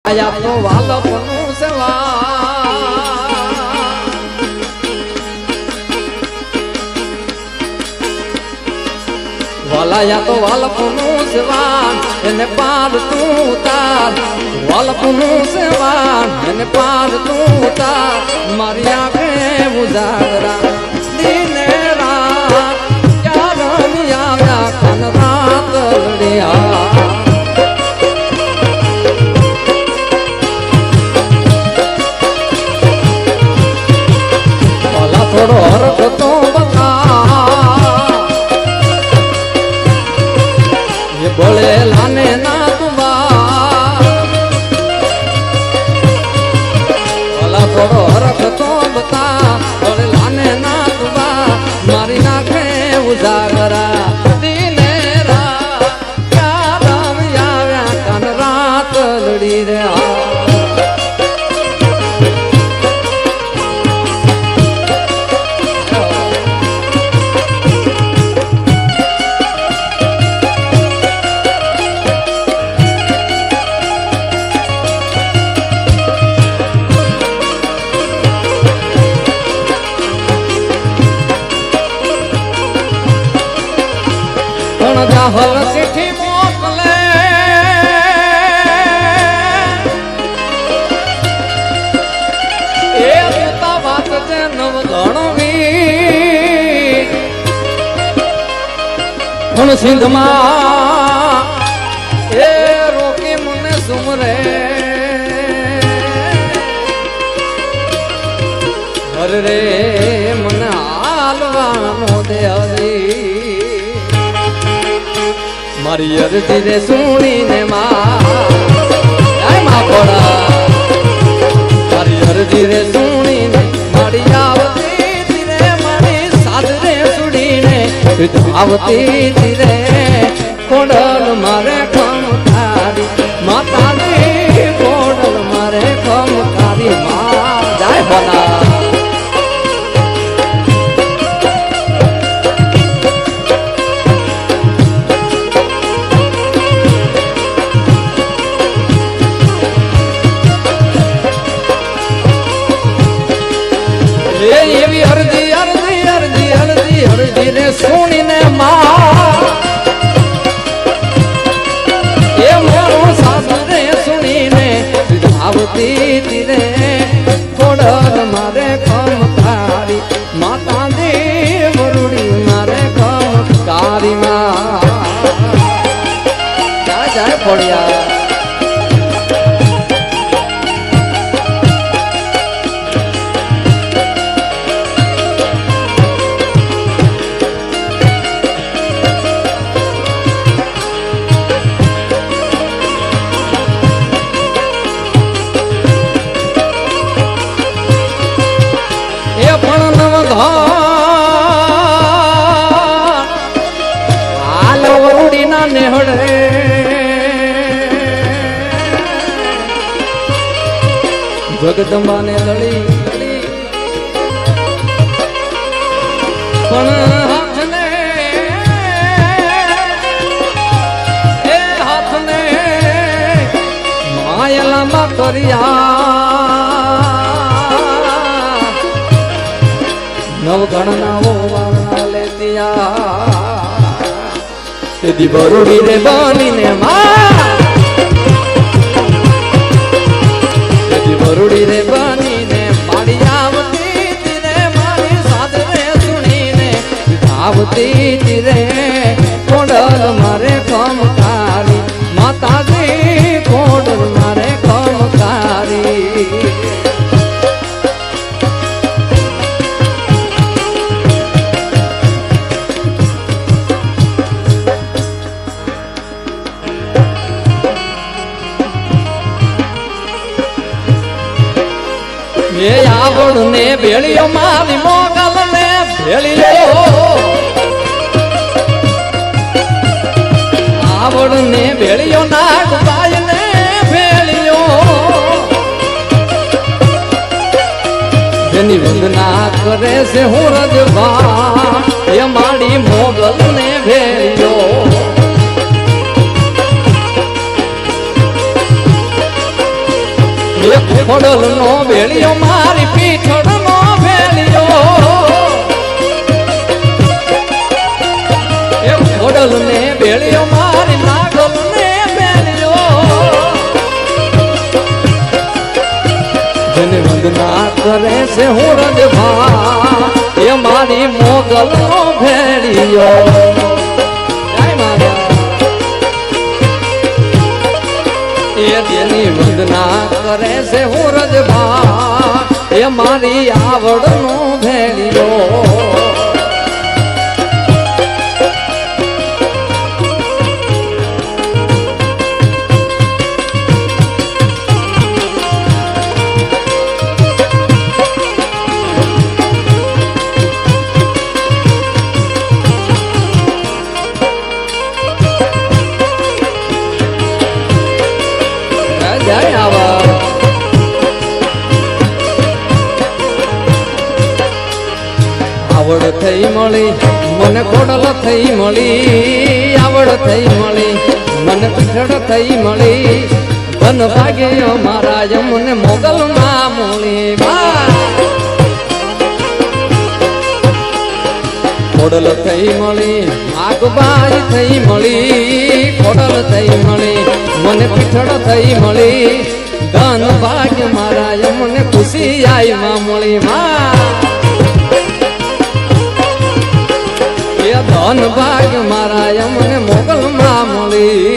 આયા તો વાલપનું સેવા વાલાયા તો વાલપનું સેવા એને પાર તું ઉતાર વાલપનું સેવા એને પાર તું ઉતાર મારી આંખે ઉજાગરા દિને રાત ક્યાં આવ્યા કન રાત લડ્યા થોડો હરખ તો બતા એ બોલે લાને ના તુબા ભલા થોડો હરખ તો બતા બોલે લાને ના તુબા મારી નાખે ઉજાગરા દિને રાત ક્યાં આવ્યા કન રાત લડી રહ્યા જાહલ ચિઠ્ઠી મોકલે એ પિતા વાત છે નવ ગણવી પણ સિંધમાં એ રોકી મને સુમરે અરે રે મને હાલવાનો દે હરી મારી અરજી રે સુણીને માં મારી અરજી રે સુણીને મારી આવતી રે મારી સાદ રે સુડીને આવતી રે કોડલ મારે ખમકારી માતાજી કોડલ મારે ખમકારી માં જાય ભલા એવી અરજી અરજી અરજી અરજી અરજી રે સુણીને માં એ મારું સાસુ રે સુણીને આવતી રે કોડલ મારે ખમકારી માતાજી વરુડી મારે ખમકારી માં જાય જાય પડ્યા જગદંબાને લડી પણ હાથને એ હાથને માયલામાં કર્યા નવગણના વાળા લેતિયા તેથી બરોડી રે બનીને વરુડી રે બનીને મારી આવતી રે મારી સાદ રે સુણીને આવતી રે કોડલ મારે ખમકારી માતાજી કોડલ મારે ખમકારી એ આવડ ને ભેળિયો મારી મોગલ ને ભેળિયો આવડ ને ભેળિયો નાગબાઈ ને ભેળિયો જેની વંદના કરે છે હું રજભા એ મારી મોગલ ને ભેળિયો ખોડલ નો ભેળિયો મારી પીઠળ નો ભેળિયો એ ખોડલ ને ભેળિયો મારી નાગલ ને ભેળિયો જેને વંદના કરે છે હું રજભા એ મારી મોગલ નો ભેળિયો એની વંદના કરે છે હું રજભા એ મારી આવડ નો ભેળિયો આવડ થઈ મળી મને ખોડલ થઈ મળી આવડ થઈ મળી મને પીઠળ થઈ મળી ધન ભાગ્ય મારા મને મોગલ માં મળી ખોડલ થઈ મળી આગબાઈ થઈ મળી ખોડલ થઈ મળી મને પીઠળ થઈ મળી ધન ભાગ્ય મારા મને ખુશી આઈ માં મળી ધન ભાગ મારા મને મોગલ માં મળી